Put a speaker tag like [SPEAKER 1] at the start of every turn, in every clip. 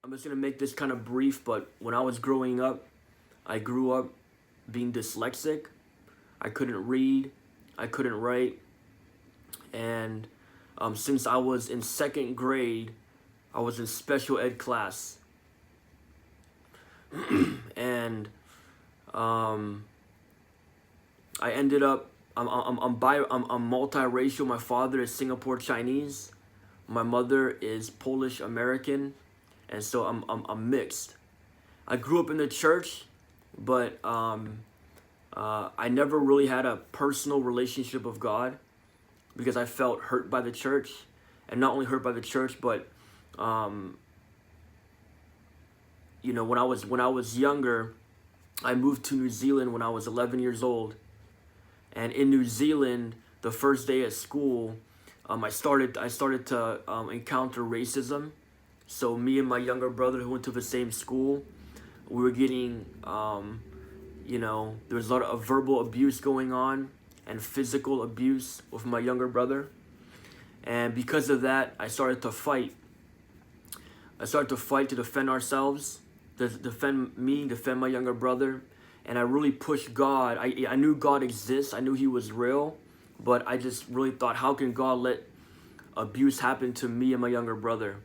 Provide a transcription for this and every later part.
[SPEAKER 1] I'm just gonna make this kind of brief, but when I was growing up, I grew up being dyslexic. I couldn't read, I couldn't write, and since I was in second grade, I was in special ed class, and I ended up I'm multiracial. My father is Singapore Chinese, my mother is Polish American, and so I'm mixed. I grew up in the church, but I never really had a personal relationship with God because I felt hurt by the church, and not only hurt by the church, but you know, when I was younger, I moved to New Zealand when I was 11 years old, and in New Zealand, the first day at school, I started to encounter racism. So me and my younger brother, who went to the same school, we were getting, you know, there was a lot of verbal abuse going on and physical abuse with my younger brother. And because of that, I started to fight. I started to fight to defend ourselves, to defend me, defend my younger brother. And I really pushed God. I knew God exists. I knew he was real. But I just really thought, how can God let abuse happen to me and my younger brother?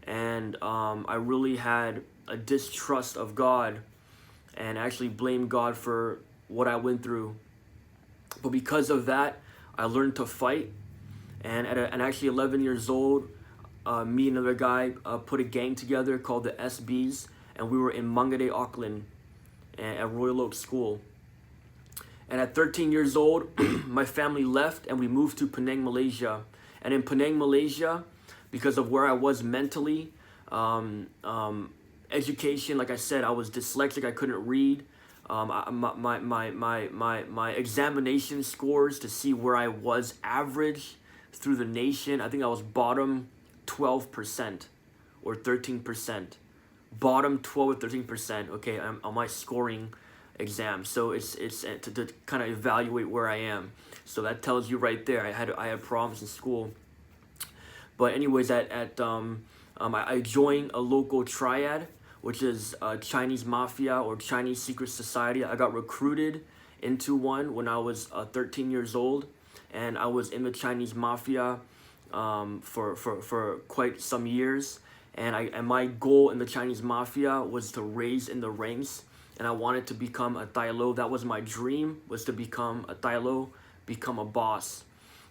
[SPEAKER 1] And I really had a distrust of God and actually blamed God for what I went through. But because of that, I learned to fight. And at actually 11 years old, me and another guy put a gang together called the SBs, and we were in Mangere, Auckland, at Royal Oak School. And at 13 years old, my family left and we moved to Penang, Malaysia. And in Penang, Malaysia, because of where I was mentally, education, like I said, I was dyslexic, I couldn't read. My examination scores to see where I was average through the nation, I think I was bottom 12% or 13%. Bottom 12 or 13%, okay, on my scoring exam. So it's to kind of evaluate where I am. So that tells you right there, I had problems in school. But anyways, I joined a local triad, which is Chinese Mafia or Chinese Secret Society. I got recruited into one when I was 13 years old, and I was in the Chinese Mafia for quite some years. And my goal in the Chinese Mafia was to raise in the ranks, and I wanted to become a Tai Lo. That was my dream, was to become a Tai Lo, become a boss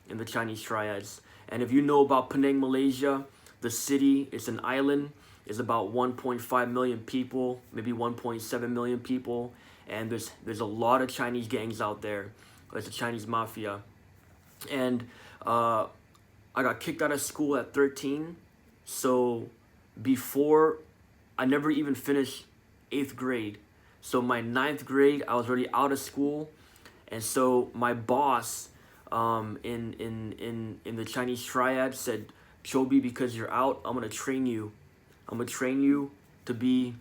[SPEAKER 1] in the Chinese Triads. And if you know about Penang, Malaysia, the city is an island, is about 1.5 million people, maybe 1.7 million people, and there's a lot of Chinese gangs out there. There's a Chinese Mafia. And I got kicked out of school at 13, so before I never even finished 8th grade. So my 9th grade, I was already out of school, and so my boss in the Chinese Triad said, "Choby, because you're out, I'm gonna train you. I'm gonna train you to be,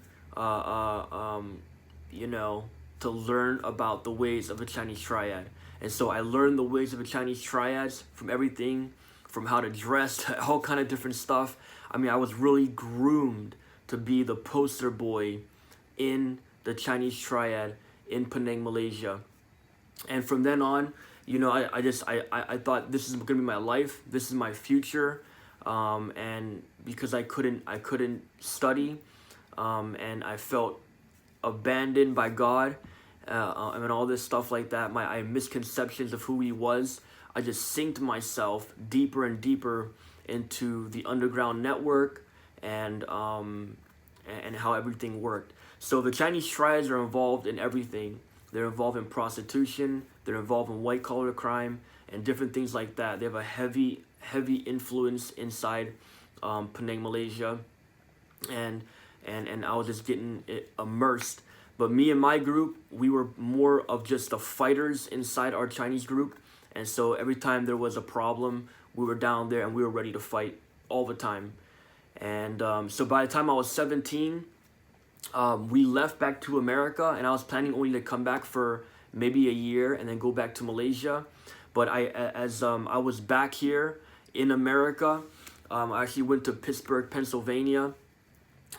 [SPEAKER 1] you know, to learn about the ways of a Chinese Triad." And so I learned the ways of the Chinese Triads, from everything, from how to dress to all kind of different stuff. I mean, I was really groomed to be the poster boy in the Chinese Triad in Penang, Malaysia. And from then on, you know, I thought this is gonna be my life. This is my future. And because I couldn't study, and I felt abandoned by God, and all this stuff like that. I had misconceptions of who he was. I just synced myself deeper and deeper into the underground network and how everything worked. So the Chinese Triads are involved in everything. They're involved in prostitution. They're involved in white collar crime and different things like that. They have a heavy influence inside Penang, Malaysia, and I was just getting immersed. But me and my group, we were more of just the fighters inside our Chinese group. And so every time there was a problem, we were down there and we were ready to fight all the time. And so by the time I was 17, we left back to America, and I was planning only to come back for maybe a year and then go back to Malaysia. But as I was back here in America, I actually went to Pittsburgh, Pennsylvania,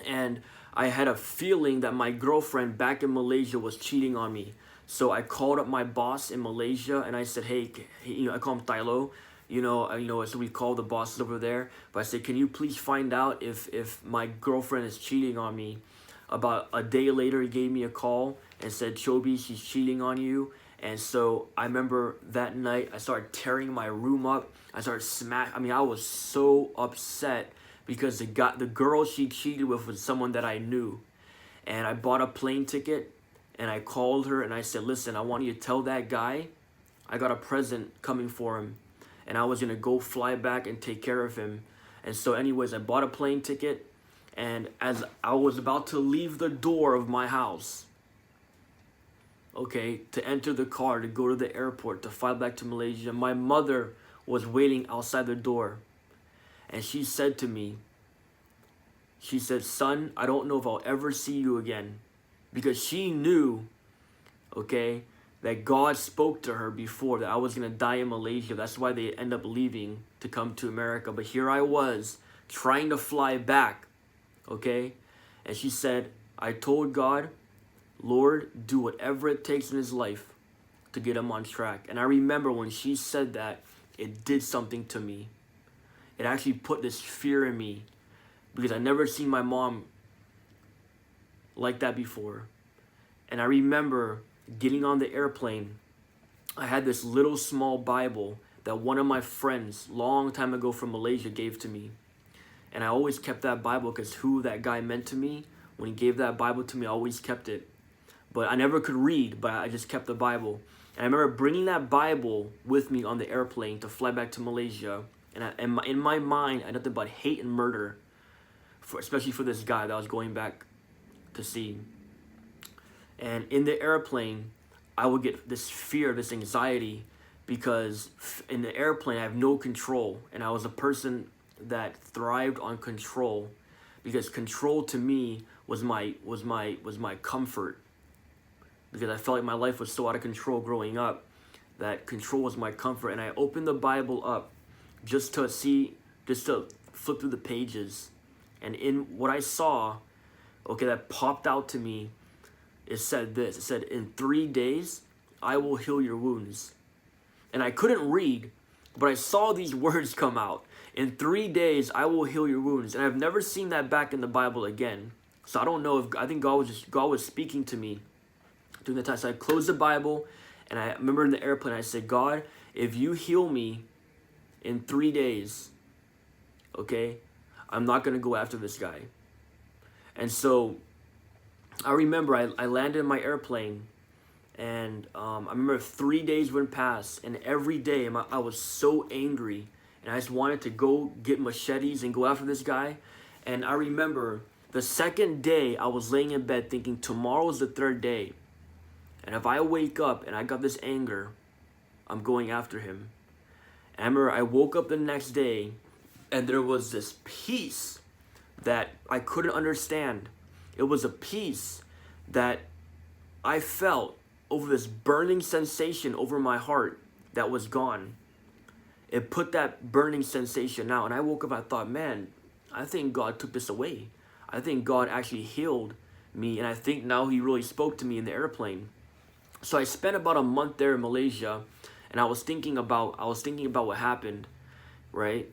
[SPEAKER 1] and I had a feeling that my girlfriend back in Malaysia was cheating on me. So I called up my boss in Malaysia and I said, hey, I call him Tylo, so we called the bosses over there. But I said, can you please find out if my girlfriend is cheating on me? About a day later, he gave me a call and said, Choby, she's cheating on you. And so I remember that night, I started tearing my room up. I started I was so upset because the girl she cheated with was someone that I knew. And I bought a plane ticket and I called her and I said, listen, I want you to tell that guy I got a present coming for him. And I was going to go fly back and take care of him. And so anyways, I bought a plane ticket. And as I was about to leave the door of my house, okay, to enter the car to go to the airport to fly back to Malaysia, my mother was waiting outside the door. And she said to me, she said, son, I don't know if I'll ever see you again. Because she knew, okay, that God spoke to her before that I was going to die in Malaysia. That's why they end up leaving to come to America. But here I was trying to fly back, okay? And she said, I told God, Lord, do whatever it takes in his life to get him on track. And I remember when she said that, it did something to me. It actually put this fear in me because I never seen my mom like that before. And I remember getting on the airplane. I had this little small Bible that one of my friends long time ago from Malaysia gave to me. And I always kept that Bible because who that guy meant to me, when he gave that Bible to me, I always kept it. But I never could read, but I just kept the Bible. And I remember bringing that Bible with me on the airplane to fly back to Malaysia. And in my mind, I had nothing but hate and murder, especially for this guy that I was going back to see. And in the airplane, I would get this fear, this anxiety, because in the airplane, I have no control. And I was a person that thrived on control, because control to me was my comfort. Because I felt like my life was so out of control growing up that control was my comfort. And I opened the Bible up just to flip through the pages. And in what I saw, okay, that popped out to me, it said this. It said, in 3 days, I will heal your wounds. And I couldn't read, but I saw these words come out. In 3 days, I will heal your wounds. And I've never seen that back in the Bible again. So I don't know I think God was speaking to me during the time. So I closed the Bible, and I remember in the airplane, I said, God, if you heal me in 3 days, okay, I'm not going to go after this guy. And so I remember I landed in my airplane, and I remember 3 days went past, and every day I was so angry, and I just wanted to go get machetes and go after this guy. And I remember the second day I was laying in bed thinking tomorrow's the third day, and if I wake up and I got this anger, I'm going after him. And I remember I woke up the next day, and there was this peace that I couldn't understand. It was a peace that I felt over this burning sensation over my heart that was gone. It put that burning sensation out. And I woke up, I thought, man, I think God took this away. I think God actually healed me. And I think now he really spoke to me in the airplane. So I spent about a month there in Malaysia, and I was thinking about what happened, right?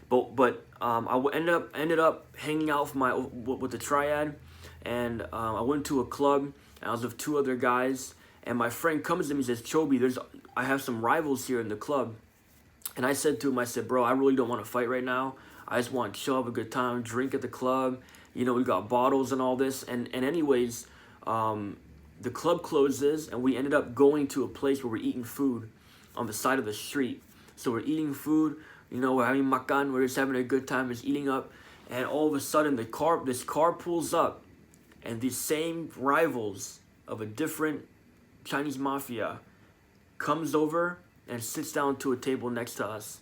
[SPEAKER 1] But I ended up hanging out with the Triad, and I went to a club, and I was with two other guys, and my friend comes to me and says, Choby, I have some rivals here in the club. And I said to him, I said, bro, I really don't want to fight right now. I just want to chill, have a good time, drink at the club. We got bottles and all this. And anyways, the club closes, and we ended up going to a place where we're eating food on the side of the street. So we're eating food, we're having makan, we're just having a good time, just eating up. And all of a sudden, this car pulls up, and these same rivals of a different Chinese mafia comes over and sits down to a table next to us.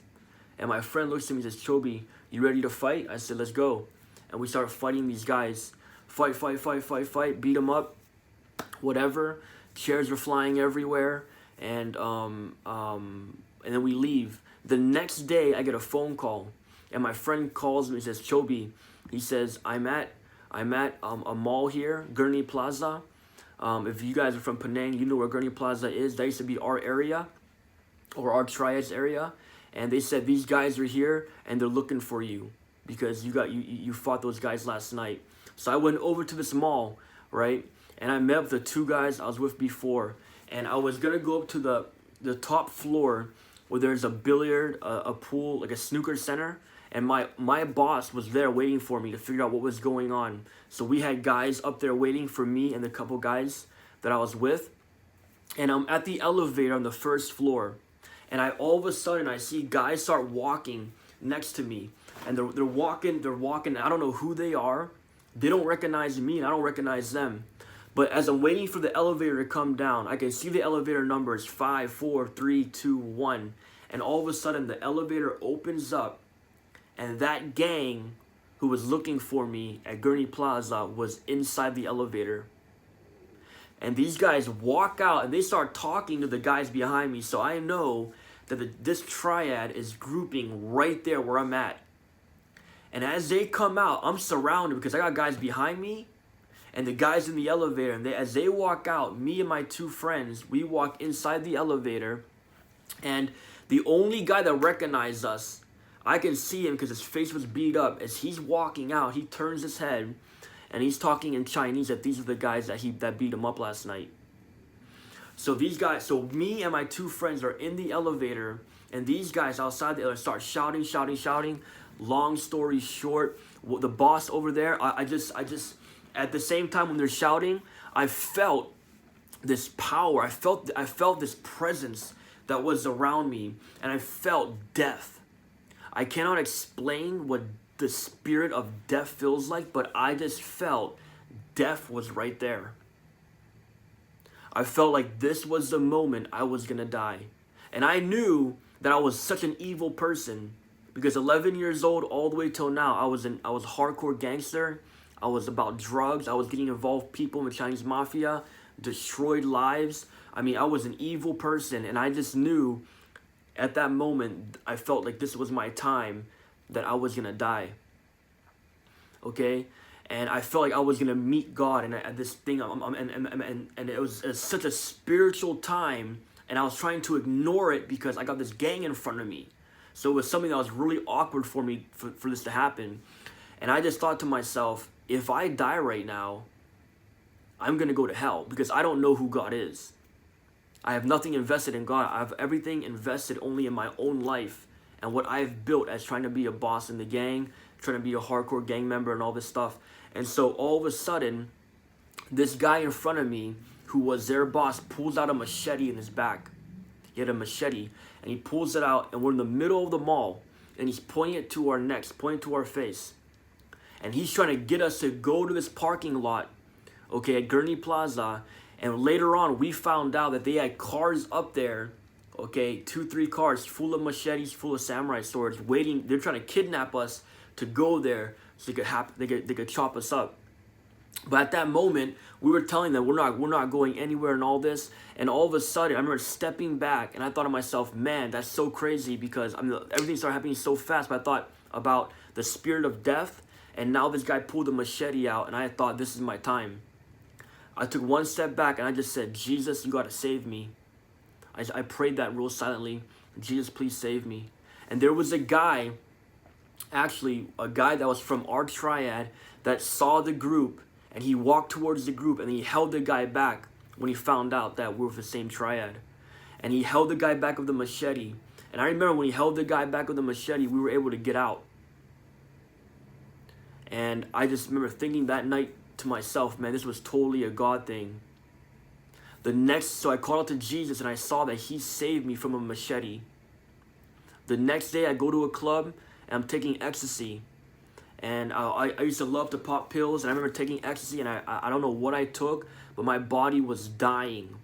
[SPEAKER 1] And my friend looks at me and says, Choby, you ready to fight? I said, let's go. And we started fighting these guys. Fight, beat them up, whatever. Chairs were flying everywhere. And then we leave. The next day, I get a phone call. And my friend calls me and says, Choby, he says, I'm at I'm at a mall here, Gurney Plaza. If you guys are from Penang, you know where Gurney Plaza is. That used to be our area, or our Triads area. And they said, these guys are here and they're looking for you because you fought those guys last night. So I went over to this mall, right? And I met with the two guys I was with before. And I was going to go up to the top floor where there's a billiard, a pool, like a snooker center. And my boss was there waiting for me to figure out what was going on. So we had guys up there waiting for me and the couple guys that I was with. And I'm at the elevator on the first floor. And all of a sudden I see guys start walking next to me. And they're walking. I don't know who they are. They don't recognize me and I don't recognize them. But as I'm waiting for the elevator to come down, I can see the elevator numbers 5, 4, 3, 2, 1. And all of a sudden the elevator opens up. And that gang who was looking for me at Gurney Plaza was inside the elevator. And these guys walk out and they start talking to the guys behind me. So I know that this triad is grouping right there where I'm at. And as they come out, I'm surrounded because I got guys behind me and the guys in the elevator. And as they walk out, me and my two friends, we walk inside the elevator. And the only guy that recognized us, I can see him because his face was beat up. As he's walking out, he turns his head and he's talking in Chinese that these are the guys that beat him up last night. So me and my two friends are in the elevator, and these guys outside the elevator start shouting. Long story short, the boss over there, I just at the same time when they're shouting, I felt this power. I felt this presence that was around me, and I felt death. I cannot explain what the spirit of death feels like, but I just felt death was right there. I felt like this was the moment I was gonna die. And I knew that I was such an evil person because 11 years old all the way till now, I was hardcore gangster. I was about drugs. I was getting involved with people in the Chinese mafia, destroyed lives. I mean, I was an evil person, and I just knew at that moment, I felt like this was my time, that I was gonna die. Okay? And I felt like I was gonna meet God, and at this thing, and it was such a spiritual time, and I was trying to ignore it because I got this gang in front of me. So it was something that was really awkward for me for this to happen. And I just thought to myself, if I die right now, I'm gonna go to hell because I don't know who God is. I have nothing invested in God. I have everything invested only in my own life and what I've built as trying to be a boss in the gang, trying to be a hardcore gang member and all this stuff. And so all of a sudden, this guy in front of me, who was their boss, pulls out a machete in his back. He had a machete, and he pulls it out, and we're in the middle of the mall, and he's pointing it to our necks, pointing to our face. And he's trying to get us to go to this parking lot, okay, at Gurney Plaza. And later on, we found out that they had cars up there, okay, 2, 3 cars full of machetes, full of samurai swords, waiting. They're trying to kidnap us to go there so they could chop us up. But at that moment, we were telling them we're not going anywhere and all this. And all of a sudden, I remember stepping back, and I thought to myself, man, that's so crazy because everything started happening so fast. But I thought about the spirit of death, and now this guy pulled a machete out, and I thought, this is my time. I took one step back, and I just said, Jesus, you got to save me. I prayed that real silently. Jesus, please save me. And there was a guy, actually, a guy that was from our triad that saw the group, and he walked towards the group, and he held the guy back when he found out that we were the same triad. And he held the guy back with the machete. And I remember when he held the guy back with the machete, we were able to get out. And I just remember thinking that night to myself, man, this was totally a God thing. So I called out to Jesus, and I saw that he saved me from a machete. The next day, I go to a club, and I'm taking ecstasy. And I used to love to pop pills, and I remember taking ecstasy, and I don't know what I took, but my body was dying.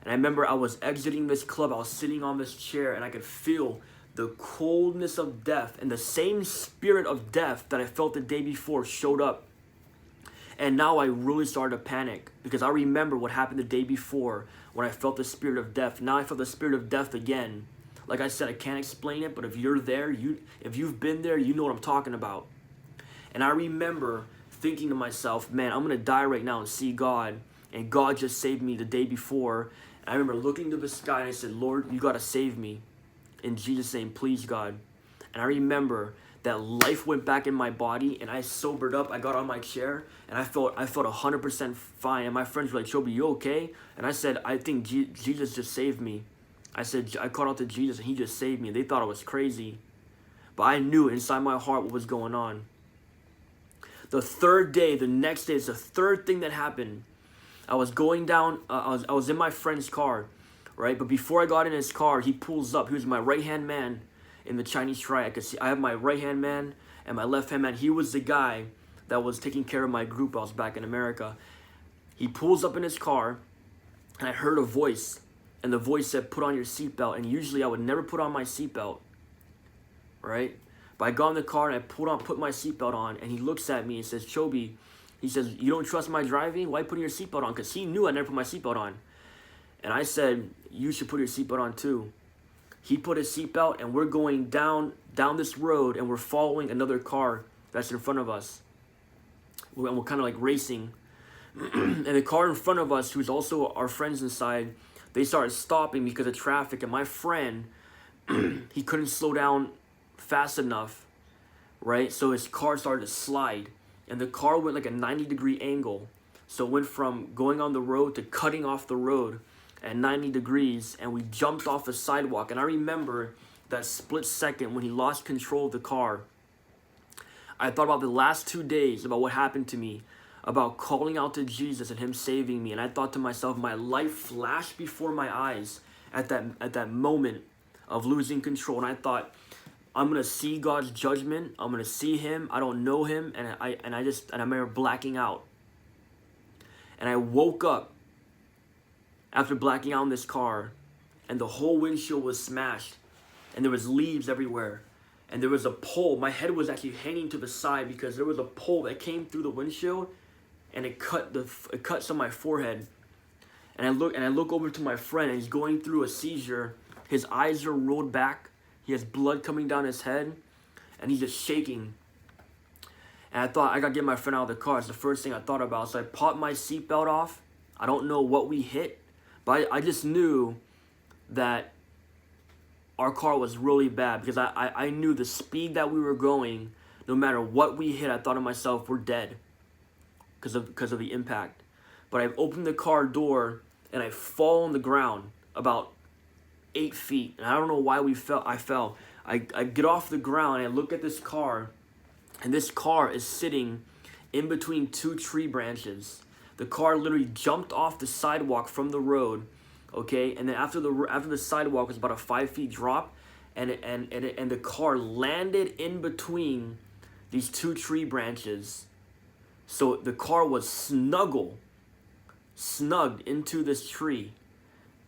[SPEAKER 1] And I remember I was exiting this club, I was sitting on this chair, and I could feel the coldness of death, and the same spirit of death that I felt the day before showed up. And now I really started to panic because I remember what happened the day before when I felt the spirit of death. Now I felt the spirit of death again. Like I said, I can't explain it, but if you're there, if you've been there, you know what I'm talking about. And I remember thinking to myself, man, I'm going to die right now and see God. And God just saved me the day before. And I remember looking to the sky and I said, Lord, you got to save me. In Jesus' name, please, God. And I remember that life went back in my body and I sobered up. I got on my chair and I felt 100% fine. And my friends were like, Choby, you okay? And I said, I think Jesus just saved me. I said, I called out to Jesus and he just saved me. They thought I was crazy. But I knew inside my heart what was going on. The third day, the next day, it's the third thing that happened. I was going down, I was in my friend's car, right? But before I got in his car, he pulls up. He was my right-hand man in the Chinese Triad. I could see I have my right-hand man and my left-hand man. He was the guy that was taking care of my group. I was back in America. He pulls up in his car, and I heard a voice. And the voice said, put on your seatbelt. And usually I would never put on my seatbelt, right? But I got in the car and I put my seatbelt on. And he looks at me and says, Choby, he says, you don't trust my driving? Why putting your seatbelt on? Because he knew I never put my seatbelt on. And I said, you should put your seatbelt on too. He put his seatbelt and we're going down this road and we're following another car that's in front of us. We're kind of like racing. And the car in front of us, who's also our friends inside, they started stopping because of traffic. And my friend, he couldn't slow down fast enough, right? So his car started to slide. And the car went like a 90-degree angle. So it went from going on the road to cutting off the road at 90 degrees. And we jumped off the sidewalk. And I remember that split second when he lost control of the car. I thought about the last 2 days, about what happened to me, about calling out to Jesus and him saving me. And I thought to myself, my life flashed before my eyes at that moment of losing control. And I thought, I'm going to see God's judgment. I'm going to see him. I don't know him. And I remember blacking out. And I woke up after blacking out in this car, and the whole windshield was smashed. And there was leaves everywhere. And there was a pole. My head was actually hanging to the side because there was a pole that came through the windshield, and it cut some of my forehead. And I look over to my friend, and he's going through a seizure. His eyes are rolled back. He has blood coming down his head, and he's just shaking. And I thought, I got to get my friend out of the car. It's the first thing I thought about. So I popped my seatbelt off. I don't know what we hit, but I just knew that our car was really bad because I knew the speed that we were going, no matter what we hit, I thought to myself, we're dead because of the impact. But I opened the car door, and I fall on the ground about 8 feet. And I don't know why I fell. I get off the ground, and I look at this car, and this car is sitting in between two tree branches. The car literally jumped off the sidewalk from the road, okay? And then after the sidewalk was about a 5 feet drop, and the car landed in between these two tree branches. So the car was snugged into this tree.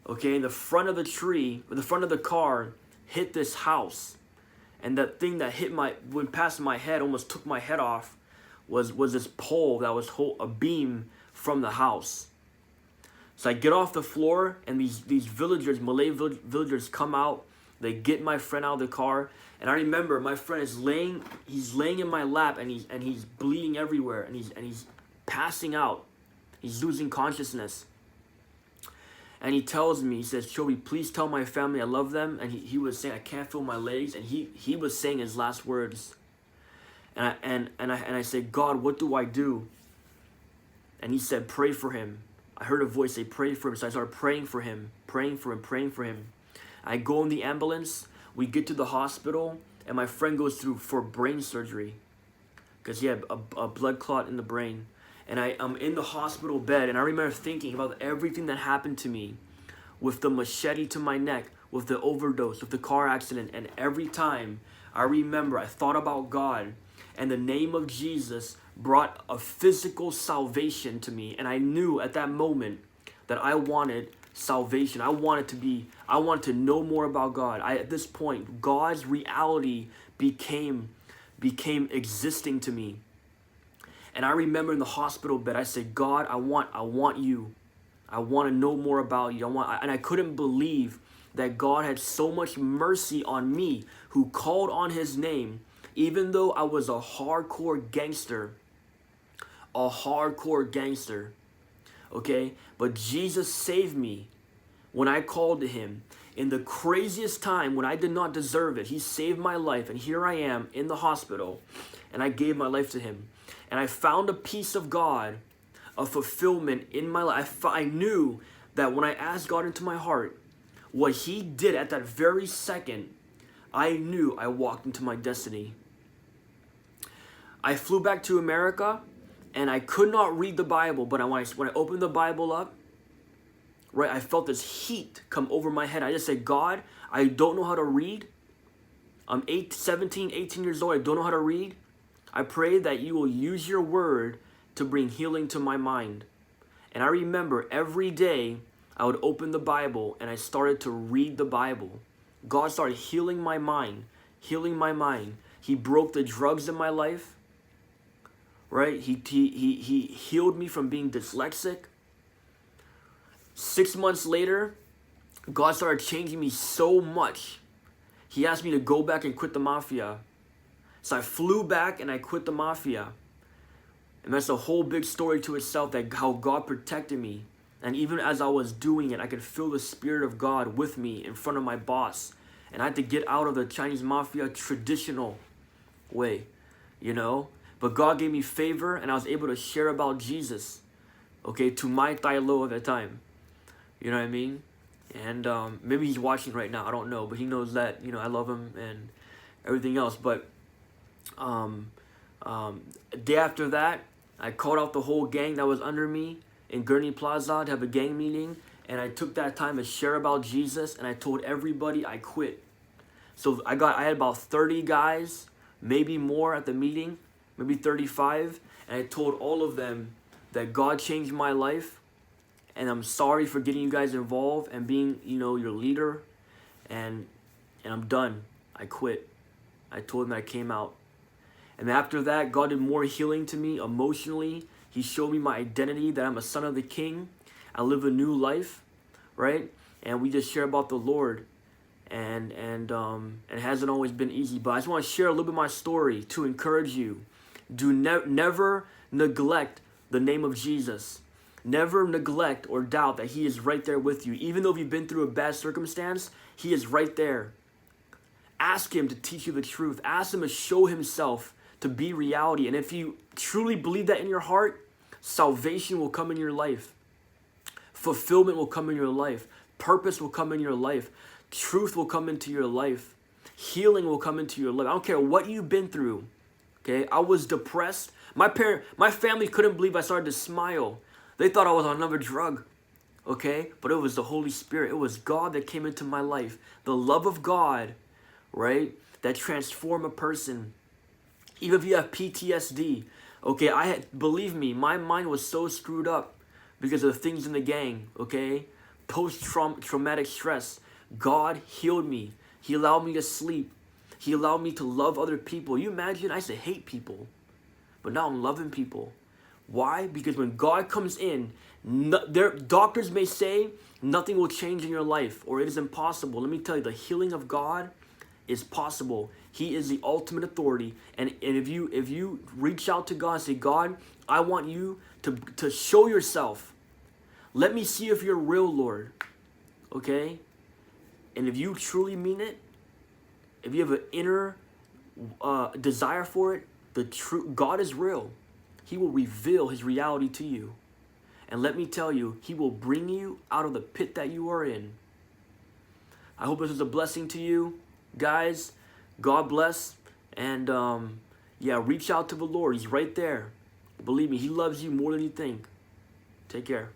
[SPEAKER 1] Okay, and the front of the tree, or the front of the car, hit this house. And that thing that went past my head, almost took my head off, was this pole that was a beam from the house. So I get off the floor, and these villagers, Malay villagers, come out. They get my friend out of the car, and I remember my friend is laying in my lap, and he's bleeding everywhere, and he's passing out. He's losing consciousness. And he tells me, he says, Choby, please tell my family I love them. And he was saying, I can't feel my legs. And he was saying his last words. And I said, God, what do I do? And he said, pray for him. I heard a voice say, pray for him. So I started praying for him. I go in the ambulance. We get to the hospital. And my friend goes through for brain surgery, because he had a blood clot in the brain. And I'm in the hospital bed, and I remember thinking about everything that happened to me, with the machete to my neck, with the overdose, with the car accident. And every time I remember, I thought about God, and the name of Jesus brought a physical salvation to me. And I knew at that moment that I wanted salvation. I wanted to know more about God. At this point, God's reality became existing to me. And I remember in the hospital bed, I said, God, I want you. I want to know more about you. And I couldn't believe that God had so much mercy on me, who called on his name, even though I was a hardcore gangster, a hardcore gangster, okay? But Jesus saved me when I called to him. In the craziest time when I did not deserve it, he saved my life, and here I am in the hospital, and I gave my life to him. And I found a peace of God, a fulfillment in my life. I knew that when I asked God into my heart, what he did at that very second, I knew I walked into my destiny. I flew back to America, and I could not read the Bible, but when I opened the Bible up, right, I felt this heat come over my head. I just said, God, I don't know how to read. I'm 17, 18 years old. I don't know how to read. I pray that you will use your word to bring healing to my mind. And I remember every day I would open the Bible and I started to read the Bible. God started healing my mind, healing my mind. He broke the drugs in my life, right? He healed me from being dyslexic. 6 months later, God started changing me so much. He asked me to go back and quit the mafia. So I flew back and I quit the mafia. And that's a whole big story to itself, that how God protected me. And even as I was doing it, I could feel the Spirit of God with me in front of my boss. And I had to get out of the Chinese mafia traditional way, you know. But God gave me favor, and I was able to share about Jesus, okay, to my Tai Lo at the time. You know what I mean? And maybe he's watching right now. I don't know. But he knows that, you know, I love him and everything else. But a day after that, I called out the whole gang that was under me in Gurney Plaza to have a gang meeting. And I took that time to share about Jesus. And I told everybody I quit. So I had about 30 guys, maybe more at the meeting, maybe 35. And I told all of them that God changed my life. And I'm sorry for getting you guys involved and being, you know, your leader. And I'm done. I quit. I told him that I came out. And after that, God did more healing to me emotionally. He showed me my identity, that I'm a son of the King. I live a new life, right? And we just share about the Lord. And it hasn't always been easy. But I just want to share a little bit of my story to encourage you. Do never neglect the name of Jesus. Never neglect or doubt that he is right there with you. Even though if you've been through a bad circumstance, he is right there. Ask him to teach you the truth. Ask him to show himself to be reality. And if you truly believe that in your heart, salvation will come in your life. Fulfillment will come in your life. Purpose will come in your life. Truth will come into your life. Healing will come into your life. I don't care what you've been through. Okay, I was depressed. My family couldn't believe I started to smile. They thought I was on another drug, okay? But it was the Holy Spirit. It was God that came into my life. The love of God, right, that transformed a person. Even if you have PTSD, okay? Believe me, my mind was so screwed up because of the things in the gang, okay? Post-traumatic stress. God healed me. He allowed me to sleep. He allowed me to love other people. You imagine, I used to hate people, but now I'm loving people. Why? Because when God comes in, doctors may say nothing will change in your life or it is impossible. Let me tell you, the healing of God is possible. He is the ultimate authority. And if you reach out to God and say, God, I want you to show yourself. Let me see if you're real, Lord. Okay? And if you truly mean it, if you have an inner desire for it, God is real. He will reveal his reality to you. And let me tell you, he will bring you out of the pit that you are in. I hope this was a blessing to you. Guys, God bless. And yeah, reach out to the Lord. He's right there. Believe me, he loves you more than you think. Take care.